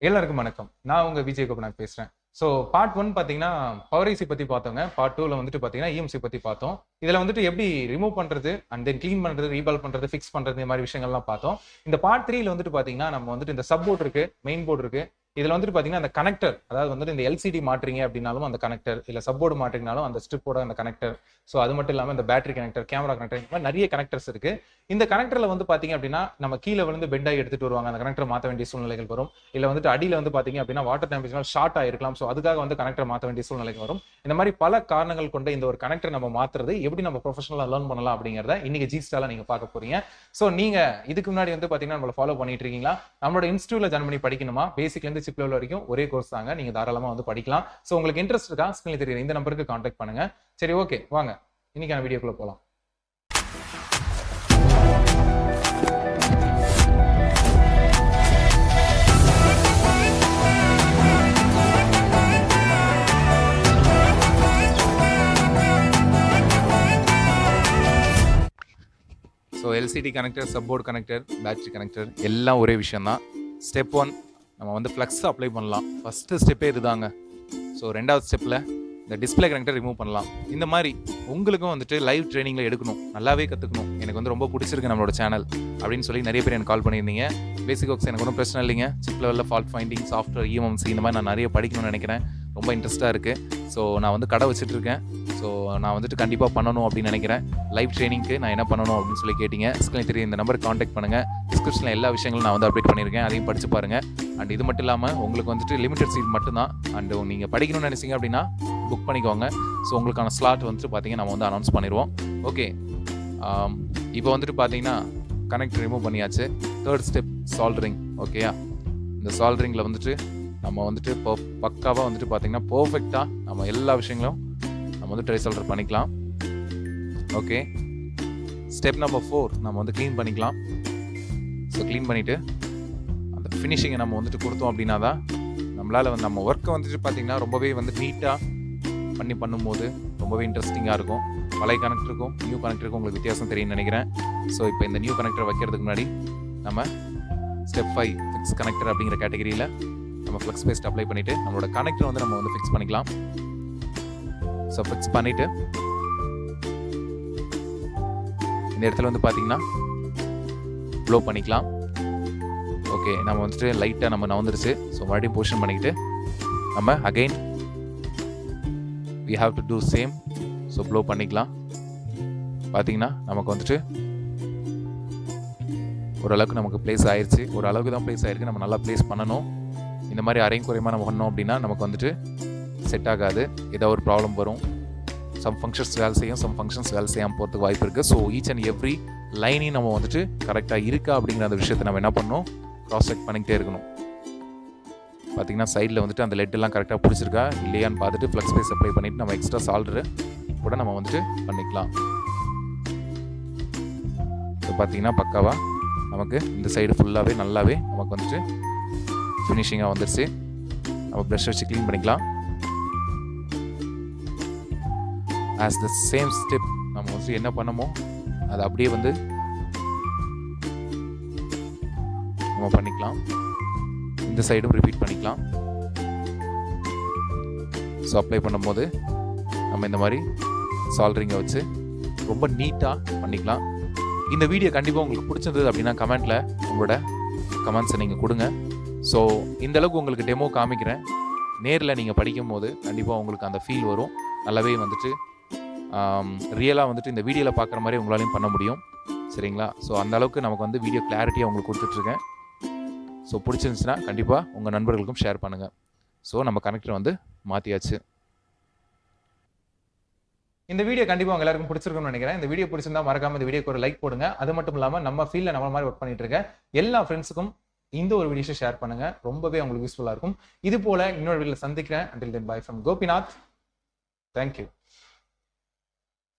எல்லாருக்கும் வணக்கம். நான் உங்க விஜய் கோபநாத் பேசுறேன். ஸோ பார்ட் 1 பார்த்தீங்கன்னா பவர் ஐசி பத்தி பார்த்தோங்க. பார்ட் 2ல வந்துட்டு பார்த்தீங்கன்னா இஎம்சி பத்தி பார்த்தோம். இதுல வந்துட்டு எப்படி ரிமூவ் பண்றது அண்ட் தென் கிளீன் பண்றது, ரீபால் பண்றது, ஃபிக்ஸ் பண்றது இந்த மாதிரி விஷயங்கள்லாம் பார்த்தோம். இந்த பார்ட் 3ல வந்துட்டு பார்த்தீங்கன்னா நம்ம வந்துட்டு இந்த சப் போர்ட் இருக்கு, மெயின் போர்டு இருக்கு. இதுல வந்துட்டு பாத்தீங்கன்னா அந்த கனெக்டர், அதாவது வந்துட்டு இந்த எல்சிடி மாட்டுறீங்க அப்படின்னாலும் அந்த கனெக்டர், இல்ல சப்போர்டு மாட்டுறீங்கனாலும் அந்த ஸ்ட்ரிப்போட அந்த கனெக்டர். ஸோ அது மட்டும் இல்லாம இந்த பேட்டரி கனெக்டர், கேமரா கனெக்டர், இந்த மாதிரி நிறைய கனெக்டர்ஸ் இருக்கு. இந்த கனெக்டர்ல வந்து பாத்தீங்க அப்படின்னா நம்ம கீழே விழுந்து பெண்ட் ஆகி எடுத்துட்டு வருவாங்க, அந்த கனெக்டர் மாற்ற வேண்டிய சூழ்நிலைகள் வரும். இல்ல வந்துட்டு அடியில வந்து பாத்தீங்க அப்படின்னா வாட்டர் டெம்பரேச்சர் ஷார்ட் ஆயிருக்கலாம். ஸோ அதுக்காக வந்து கனெக்டர் மாற்ற வேண்டிய சூழ்நிலைகள் வரும். இந்த மாதிரி பல காரணங்கள் கொண்ட இந்த ஒரு கனெக்டர் நம்ம மாத்துறது எப்படி நம்ம ப்ரொஃபஷனலா லேர்ன் பண்ணலாம் அப்படிங்கிறத இன்னைக்கு ஜிஸ்டால நீங்க பார்க்க போறீங்க. ஸோ நீங்க இதுக்கு முன்னாடி வந்து பாத்தீங்கன்னா நம்மள ஃபாலோ பண்ணிட்டு இருக்கீங்களா? நம்மளோட இன்ஸ்டியூட்ல ஜாயின் பண்ணி படிக்கணுமா? பேசிக்ல இருந்து சிப் லெவல் வரைக்கும் ஒரே கோர்ஸ் தாங்க, நீங்க தாராளமா வந்து படிக்கலாம். சோ உங்களுக்கு இன்ட்ரெஸ்ட் இருக்கா? ஸ்கிரீன்ல தெரியுற இந்த நம்பருக்கு கான்டாக்ட் பண்ணுங்க. சரி, ஓகே, வாங்க இன்னைக்கான வீடியோக்குள்ள போலாம். So LCD connector, support connector, battery connector எல்லாம் ஒரே விஷயம் தான். ஸ்டெப் 1 நம்ம வந்து ஃப்ளக்ஸ் அப்ளை பண்ணலாம். ஃபஸ்ட்டு ஸ்டெப்பே இதுதாங்க. ஸோ ரெண்டாவது ஸ்டெப்பில் இந்த டிஸ்பிளே கனெக்டர் ரிமூவ் பண்ணலாம். இந்த மாதிரி உங்களுக்கும் வந்துட்டு லைவ் ட்ரைனிங்கில் எடுக்கணும், நல்லாவே கற்றுக்கணும், எனக்கு வந்து ரொம்ப பிடிச்சிருக்கு நம்மளோட சேனல் அப்படின்னு சொல்லி நிறைய பேர் எனக்கு கால் பண்ணியிருந்தீங்க. பேசிக் ஒர்க்ஸ் எனக்கு ஒன்றும் பிரச்சனை இல்லைங்க. சிப் லெவலில் ஃபால்ட் ஃபைண்டிங், சாஃப்ட்வேர், இஎம்சி இந்த மாதிரி நான் நிறைய படிக்கணும்னு நினைக்கிறேன். ரொம்ப இன்ட்ரெஸ்ட்டாக இருக்குது. ஸோ நான் வந்து கடை வச்சுட்ருக்கேன். ஸோ நான் வந்துட்டு கண்டிப்பாக பண்ணணும் அப்படின்னு நினைக்கிறேன். லைவ் ட்ரைனிங்க்கு நான் என்ன பண்ணணும் அப்படின்னு சொல்லி கேட்டிங்க. ஸ்கிரீன்ல தெரியும் இந்த நம்பருக்கு கான்டாக்ட் பண்ணுங்கள். டிஸ்கிரிப்ஷனில் எல்லா விஷயங்களும் நான் வந்து அப்டேட் பண்ணியிருக்கேன், அதையும் படித்து பாருங்கள். அண்ட் இது மட்டும் இல்லாமல் உங்களுக்கு வந்துட்டு லிமிடெட் சீட் மட்டும்தான். அண்ட் நீங்கள் படிக்கணும்னு நினைச்சிங்க அப்படின்னா புக் பண்ணிக்கோங்க. ஸோ உங்களுக்கான ஸ்லாட் வந்துட்டு பார்த்தீங்கன்னா நம்ம வந்து அனௌன்ஸ் பண்ணிடுவோம். ஓகே, இப்போ வந்துட்டு பார்த்தீங்கன்னா கனெக்ட் ரிமூவ் பண்ணியாச்சு. Third step soldering. ஓகேயா? இந்த சால்டரிங்கில் வந்துட்டு நம்ம வந்துட்டு இப்போ பக்காவாக வந்துட்டு பார்த்தீங்கன்னா பர்ஃபெக்டாக நம்ம எல்லா விஷயங்களும் நம்ம வந்து ட்ரை சால்டர் பண்ணிக்கலாம். ஓகே, ஸ்டெப் நம்பர் 4 நம்ம வந்து க்ளீன் பண்ணிக்கலாம். ஸோ க்ளீன் பண்ணிவிட்டு அந்த ஃபினிஷிங்கை நம்ம வந்துட்டு கொடுத்தோம் அப்படின்னா தான் நம்மளால் வந்து நம்ம ஒர்க்கை வந்துட்டு பார்த்திங்கன்னா ரொம்பவே வந்து நீட்டாக பண்ணும்போது ரொம்பவே இன்ட்ரெஸ்டிங்காக இருக்கும். பழைய கனெக்டருக்கும் நியூ கனெக்டருக்கும் உங்களுக்கு வித்தியாசம் தெரியும்னு நினைக்கிறேன். ஸோ இப்போ இந்த நியூ கனெக்டர் வைக்கிறதுக்கு முன்னாடி நம்ம ஸ்டெப் 5 ஃபிக்ஸ் கனெக்டர் அப்படிங்கிற கேட்டகரியில் நம்ம ஃப்ளக்ஸ் பேஸ்ட் அப்ளை பண்ணிவிட்டு நம்மளோட கனெக்டர் வந்து நம்ம வந்து ஃபிக்ஸ் பண்ணிக்கலாம். ஸோ ஃபிக்ஸ் பண்ணிவிட்டு இந்த இடத்துல வந்து பார்த்தீங்கன்னா ப்ளோ பண்ணிக்கலாம். ஓகே, நம்ம வந்துட்டு லைட்டாக நம்ம நவந்துருச்சு. ஸோ மறுபடியும் பொசிஷன் பண்ணிக்கிட்டு நம்ம again we have to do same. So blow பண்ணிக்கலாம். பார்த்தீங்கன்னா நமக்கு வந்துட்டு ஓரளவுக்கு நமக்கு பிளேஸ் ஆயிடுச்சு. ஒரு அளவுக்கு தான் பிளேஸ் ஆயிருக்கு, நம்ம நல்லா பிளேஸ் பண்ணணும். இந்த மாதிரி அரையும் குறையமாக நம்ம பண்ணோம் அப்படின்னா நமக்கு வந்துட்டு செட் ஆகாது, ஏதோ ஒரு ப்ராப்ளம் வரும். சம் ஃபங்க்ஷன்ஸ் வேலை செய்யும், சம் ஃபங்க்ஷன்ஸ் வேலை செய்யாமல் போகிறதுக்கு வாய்ப்பு இருக்குது. ஸோ ஈச் அண்ட் எவ்ரி லைனையும் நம்ம வந்துட்டு கரெக்டாக இருக்கா அப்படிங்கிற அந்த விஷயத்தை நம்ம என்ன பண்ணணும், க்ராஸ் செக் பண்ணிக்கிட்டே இருக்கணும். பார்த்தீங்கன்னா சைடில் வந்துட்டு அந்த லெட்டெல்லாம் கரெக்டாக பிடிச்சிருக்கா இல்லையான்னு பார்த்துட்டு ஃப்ளக்ஸ் பேஸ் அப்ளை பண்ணிவிட்டு நம்ம எக்ஸ்ட்ரா சால்டரு கூட நம்ம வந்துட்டு பண்ணிக்கலாம். ஸோ பார்த்தீங்கன்னா பக்காவாக நமக்கு இந்த சைடு ஃபுல்லாகவே நல்லாவே நமக்கு வந்துட்டு ஃபினிஷிங்காக வந்துடுச்சு. நம்ம ப்ரஷ் வச்சு க்ளீன் பண்ணிக்கலாம். ஆஸ் த சேம் ஸ்டெப் நம்ம வந்து என்ன பண்ணமோ அதை அப்படியே வந்து நம்ம பண்ணிக்கலாம். இந்த சைடும் ரிப்பீட் பண்ணிக்கலாம். ஸோ அப்ளை பண்ணும்போது நம்ம இந்த மாதிரி சால்டரிங்கை வச்சு ரொம்ப நீட்டாக பண்ணிக்கலாம். இந்த வீடியோ கண்டிப்பாக உங்களுக்கு பிடிச்சிருந்தது அப்படின்னா கமெண்ட்டில் உங்களோட கமெண்ட்ஸை நீங்கள் கொடுங்க. ஸோ இந்த அளவுக்கு உங்களுக்கு டெமோ காமிக்கிறேன். நேரில் நீங்கள் படிக்கும் போது கண்டிப்பாக உங்களுக்கு அந்த ஃபீல் வரும். நல்லாவே வந்துட்டு ரியலாக வந்துட்டு இந்த வீடியோவில் பார்க்குற மாதிரி உங்களாலையும் பண்ண முடியும். சரிங்களா? ஸோ அந்த அளவுக்கு நமக்கு வந்து வீடியோ கிளாரிட்டியாக உங்களுக்கு கொடுத்துட்ருக்கேன். ஸோ பிடிச்சிருந்துச்சுன்னா கண்டிப்பாக உங்கள் நண்பர்களுக்கும் ஷேர் பண்ணுங்கள். ஸோ நம்ம கனெக்டர் வந்து மாற்றியாச்சு. இந்த வீடியோ கண்டிப்பாக உங்க எல்லாருக்கும் பிடிச்சிருக்கும்னு நினைக்கிறேன். இந்த வீடியோ பிடிச்சிருந்தா மறக்காம இந்த வீடியோக்கு ஒரு லைக் போடுங்க. அது மட்டும் இல்லாமல் நம்ம ஃபீல்டில் நம்ம மாதிரி ஒர்க் பண்ணிட்டு இருக்க எல்லா ஃப்ரெண்ட்ஸுக்கும் இந்த ஒரு வீடியோஸை ஷேர் பண்ணுங்க. ரொம்பவே உங்களுக்கு யூஸ்ஃபுல்லாக இருக்கும். இது போல இன்னொரு வீடியோவில் சந்திக்கிறேன். Until then, bye from Gopinath. Thank you.